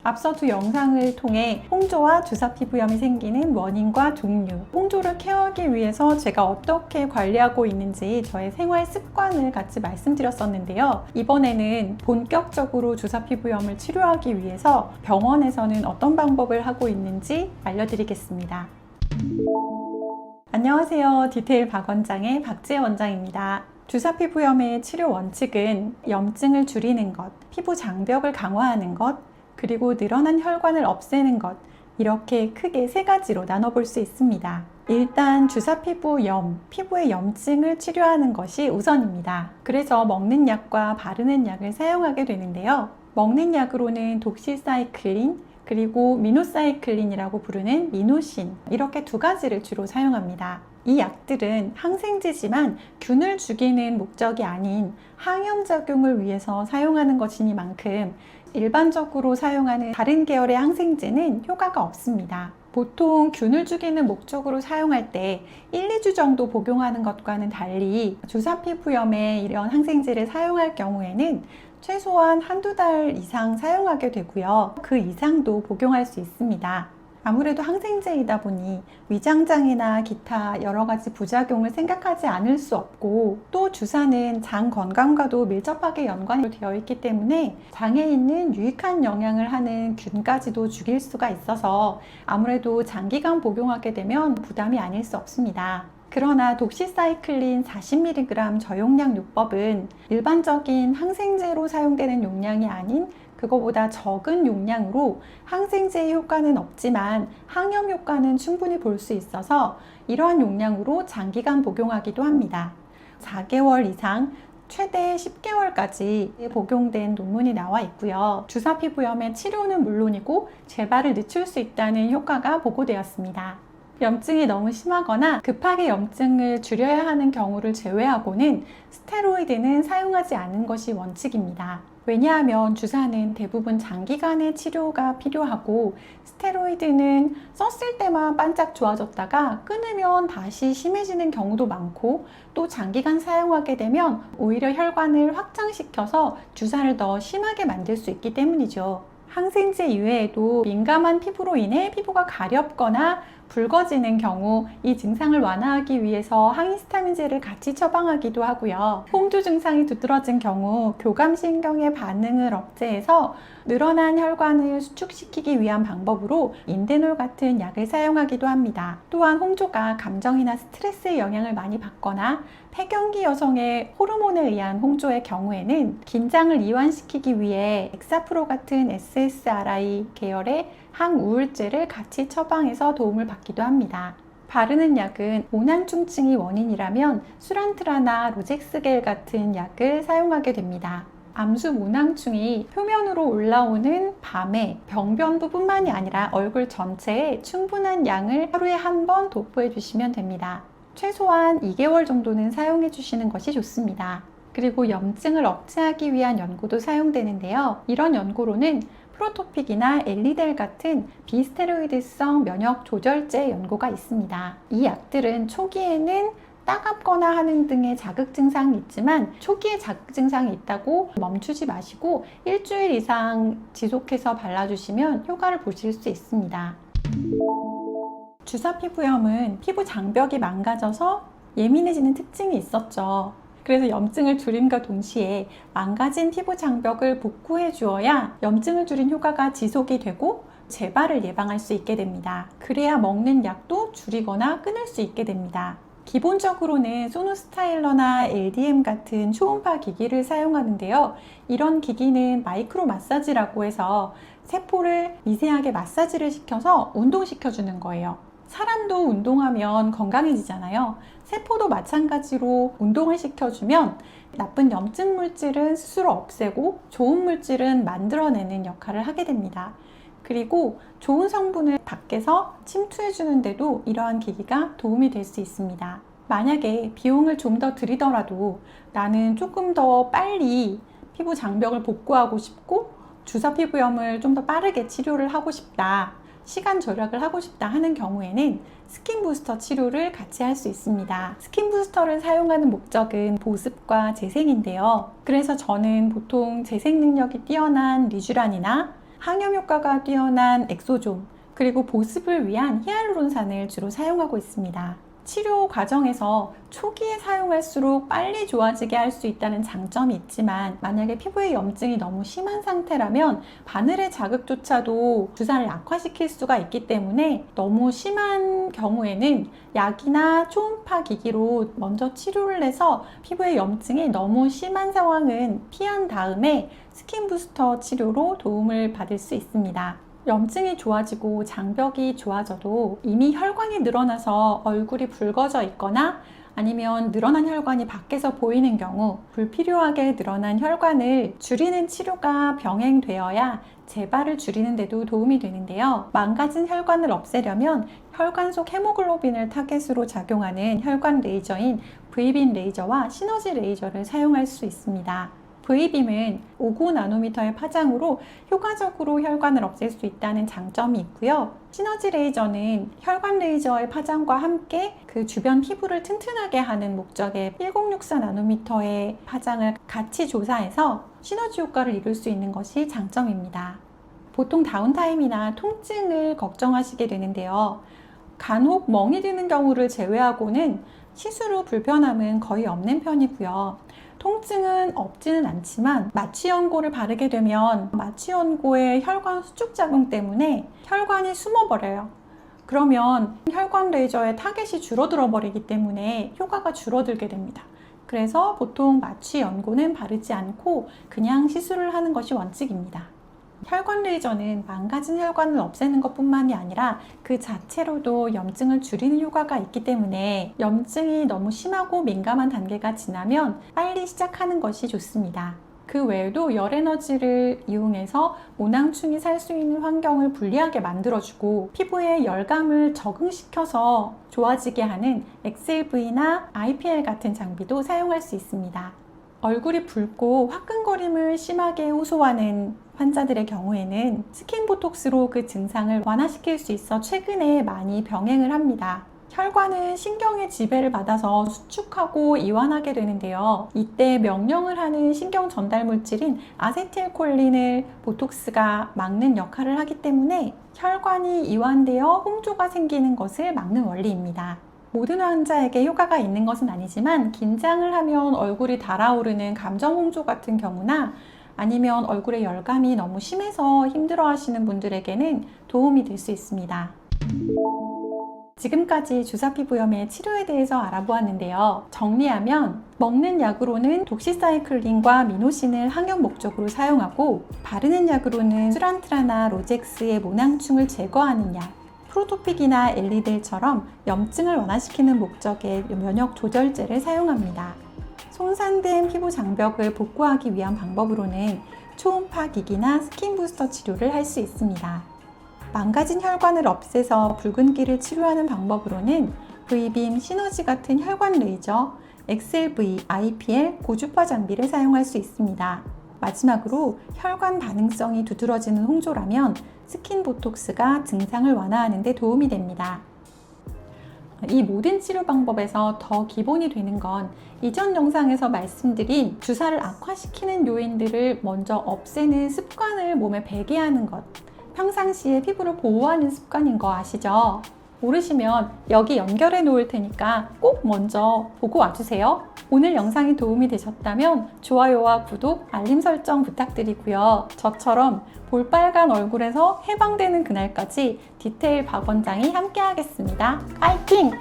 앞서 두 영상을 통해 홍조와 주사 피부염이 생기는 원인과 종류, 홍조를 케어하기 위해서 제가 어떻게 관리하고 있는지 저의 생활 습관을 같이 말씀드렸었는데요. 이번에는 본격적으로 주사 피부염을 치료하기 위해서 병원에서는 어떤 방법을 하고 있는지 알려드리겠습니다. 안녕하세요. 디테일 박원장의 박지혜 원장입니다. 주사 피부염의 치료 원칙은 염증을 줄이는 것, 피부 장벽을 강화하는 것, 그리고 늘어난 혈관을 없애는 것, 이렇게 크게 세 가지로 나눠볼 수 있습니다. 일단 주사 피부염, 피부의 염증을 치료하는 것이 우선입니다. 그래서 먹는 약과 바르는 약을 사용하게 되는데요. 먹는 약으로는 독시사이클린, 그리고 미노사이클린이라고 부르는 미노신, 이렇게 두 가지를 주로 사용합니다. 이 약들은 항생제지만 균을 죽이는 목적이 아닌 항염작용을 위해서 사용하는 것이니만큼 일반적으로 사용하는 다른 계열의 항생제는 효과가 없습니다. 보통 균을 죽이는 목적으로 사용할 때 1, 2주 정도 복용하는 것과는 달리 주사 피부염에 이런 항생제를 사용할 경우에는 최소한 한두 달 이상 사용하게 되고요. 그 이상도 복용할 수 있습니다. 아무래도 항생제이다 보니 위장장애나 기타 여러 가지 부작용을 생각하지 않을 수 없고, 또 주사는 장 건강과도 밀접하게 연관이 되어 있기 때문에 장에 있는 유익한 영향을 하는 균까지도 죽일 수가 있어서 아무래도 장기간 복용하게 되면 부담이 아닐 수 없습니다. 그러나 독시사이클린 40mg 저용량 요법은 일반적인 항생제로 사용되는 용량이 아닌 그거보다 적은 용량으로 항생제의 효과는 없지만 항염 효과는 충분히 볼 수 있어서 이러한 용량으로 장기간 복용하기도 합니다. 4개월 이상 최대 10개월까지 복용된 논문이 나와 있고요. 주사 피부염의 치료는 물론이고 재발을 늦출 수 있다는 효과가 보고되었습니다. 염증이 너무 심하거나 급하게 염증을 줄여야 하는 경우를 제외하고는 스테로이드는 사용하지 않는 것이 원칙입니다. 왜냐하면 주사는 대부분 장기간의 치료가 필요하고 스테로이드는 썼을 때만 반짝 좋아졌다가 끊으면 다시 심해지는 경우도 많고, 또 장기간 사용하게 되면 오히려 혈관을 확장시켜서 주사를 더 심하게 만들 수 있기 때문이죠. 항생제 이외에도 민감한 피부로 인해 피부가 가렵거나 붉어지는 경우 이 증상을 완화하기 위해서 항히스타민제를 같이 처방하기도 하고요. 홍조 증상이 두드러진 경우 교감신경의 반응을 억제해서 늘어난 혈관을 수축시키기 위한 방법으로 인데놀 같은 약을 사용하기도 합니다. 또한 홍조가 감정이나 스트레스의 영향을 많이 받거나 폐경기 여성의 호르몬에 의한 홍조의 경우에는 긴장을 이완시키기 위해 엑사프로 같은 SSRI 계열의 항우울제를 같이 처방해서 도움을 받기도 합니다. 바르는 약은 모낭충증이 원인이라면 수란트라나 로젝스겔 같은 약을 사용하게 됩니다. 암수 모낭충이 표면으로 올라오는 밤에 병변부뿐만이 아니라 얼굴 전체에 충분한 양을 하루에 한 번 도포해 주시면 됩니다. 최소한 2개월 정도는 사용해 주시는 것이 좋습니다. 그리고 염증을 억제하기 위한 연고도 사용되는데요. 이런 연고로는 프로토픽이나 엘리델 같은 비스테로이드성 면역 조절제 연고가 있습니다. 이 약들은 초기에는 따갑거나 하는 등의 자극 증상이 있지만 초기에 자극 증상이 있다고 멈추지 마시고 일주일 이상 지속해서 발라주시면 효과를 보실 수 있습니다. 주사 피부염은 피부 장벽이 망가져서 예민해지는 특징이 있었죠. 그래서 염증을 줄임과 동시에 망가진 피부 장벽을 복구해 주어야 염증을 줄인 효과가 지속이 되고 재발을 예방할 수 있게 됩니다. 그래야 먹는 약도 줄이거나 끊을 수 있게 됩니다. 기본적으로는 소노스타일러나 LDM 같은 초음파 기기를 사용하는데요. 이런 기기는 마이크로 마사지라고 해서 세포를 미세하게 마사지를 시켜서 운동시켜주는 거예요. 사람도 운동하면 건강해지잖아요. 세포도 마찬가지로 운동을 시켜주면 나쁜 염증 물질은 스스로 없애고 좋은 물질은 만들어내는 역할을 하게 됩니다. 그리고 좋은 성분을 밖에서 침투해 주는데도 이러한 기기가 도움이 될 수 있습니다. 만약에 비용을 좀 더 들이더라도 나는 조금 더 빨리 피부 장벽을 복구하고 싶고 주사 피부염을 좀 더 빠르게 치료를 하고 싶다, 시간 절약을 하고 싶다 하는 경우에는 스킨 부스터 치료를 같이 할 수 있습니다. 스킨 부스터를 사용하는 목적은 보습과 재생인데요. 그래서 저는 보통 재생 능력이 뛰어난 리쥬란이나 항염 효과가 뛰어난 엑소존, 그리고 보습을 위한 히알루론산을 주로 사용하고 있습니다. 치료 과정에서 초기에 사용할수록 빨리 좋아지게 할 수 있다는 장점이 있지만, 만약에 피부에 염증이 너무 심한 상태라면 바늘의 자극조차도 주사를 악화시킬 수가 있기 때문에 너무 심한 경우에는 약이나 초음파 기기로 먼저 치료를 해서 피부의 염증이 너무 심한 상황은 피한 다음에 스킨 부스터 치료로 도움을 받을 수 있습니다. 염증이 좋아지고 장벽이 좋아져도 이미 혈관이 늘어나서 얼굴이 붉어져 있거나 아니면 늘어난 혈관이 밖에서 보이는 경우, 불필요하게 늘어난 혈관을 줄이는 치료가 병행되어야 재발을 줄이는 데도 도움이 되는데요. 망가진 혈관을 없애려면 혈관 속 헤모글로빈을 타겟으로 작용하는 혈관 레이저인 V빔 레이저와 시너지 레이저를 사용할 수 있습니다. V빔은 59나노미터의 파장으로 효과적으로 혈관을 없앨 수 있다는 장점이 있고요. 시너지 레이저는 혈관 레이저의 파장과 함께 그 주변 피부를 튼튼하게 하는 목적의 1064나노미터의 파장을 같이 조사해서 시너지 효과를 이룰 수 있는 것이 장점입니다. 보통 다운타임이나 통증을 걱정하시게 되는데요. 간혹 멍이 드는 경우를 제외하고는 시술 후 불편함은 거의 없는 편이고요. 통증은 없지는 않지만 마취연고를 바르게 되면 마취연고의 혈관 수축 작용 때문에 혈관이 숨어버려요. 그러면 혈관 레이저의 타겟이 줄어들어 버리기 때문에 효과가 줄어들게 됩니다. 그래서 보통 마취연고는 바르지 않고 그냥 시술을 하는 것이 원칙입니다. 혈관 레이저는 망가진 혈관을 없애는 것뿐만이 아니라 그 자체로도 염증을 줄이는 효과가 있기 때문에 염증이 너무 심하고 민감한 단계가 지나면 빨리 시작하는 것이 좋습니다. 그 외에도 열 에너지를 이용해서 모낭충이 살 수 있는 환경을 불리하게 만들어주고 피부에 열감을 적응시켜서 좋아지게 하는 XLV나 IPL 같은 장비도 사용할 수 있습니다. 얼굴이 붉고 화끈거림을 심하게 호소하는 환자들의 경우에는 스킨 보톡스로 그 증상을 완화시킬 수 있어 최근에 많이 병행을 합니다. 혈관은 신경의 지배를 받아서 수축하고 이완하게 되는데요. 이때 명령을 하는 신경 전달 물질인 아세틸콜린을 보톡스가 막는 역할을 하기 때문에 혈관이 이완되어 홍조가 생기는 것을 막는 원리입니다. 모든 환자에게 효과가 있는 것은 아니지만 긴장을 하면 얼굴이 달아오르는 감정 홍조 같은 경우나 아니면 얼굴에 열감이 너무 심해서 힘들어 하시는 분들에게는 도움이 될 수 있습니다. 지금까지 주사피부염의 치료에 대해서 알아보았는데요. 정리하면 먹는 약으로는 독시사이클린과 미노신을 항염 목적으로 사용하고, 바르는 약으로는 수란트라나 로젝스의 모낭충을 제거하는 약, 프로토픽이나 엘리델처럼 염증을 완화시키는 목적의 면역 조절제를 사용합니다. 손상된 피부 장벽을 복구하기 위한 방법으로는 초음파 기기나 스킨 부스터 치료를 할 수 있습니다. 망가진 혈관을 없애서 붉은기를 치료하는 방법으로는 V빔, 시너지 같은 혈관 레이저, XLV, IPL, 고주파 장비를 사용할 수 있습니다. 마지막으로 혈관 반응성이 두드러지는 홍조라면 스킨 보톡스가 증상을 완화하는 데 도움이 됩니다. 이 모든 치료 방법에서 더 기본이 되는 건 이전 영상에서 말씀드린 주사를 악화시키는 요인들을 먼저 없애는 습관을 몸에 배게 하는 것, 평상시에 피부를 보호하는 습관인 거 아시죠? 모르시면 여기 연결해 놓을 테니까 꼭 먼저 보고 와주세요. 오늘 영상이 도움이 되셨다면 좋아요와 구독, 알림 설정 부탁드리고요. 저처럼 볼빨간 얼굴에서 해방되는 그날까지 디테일 박원장이 함께 하겠습니다. 파이팅!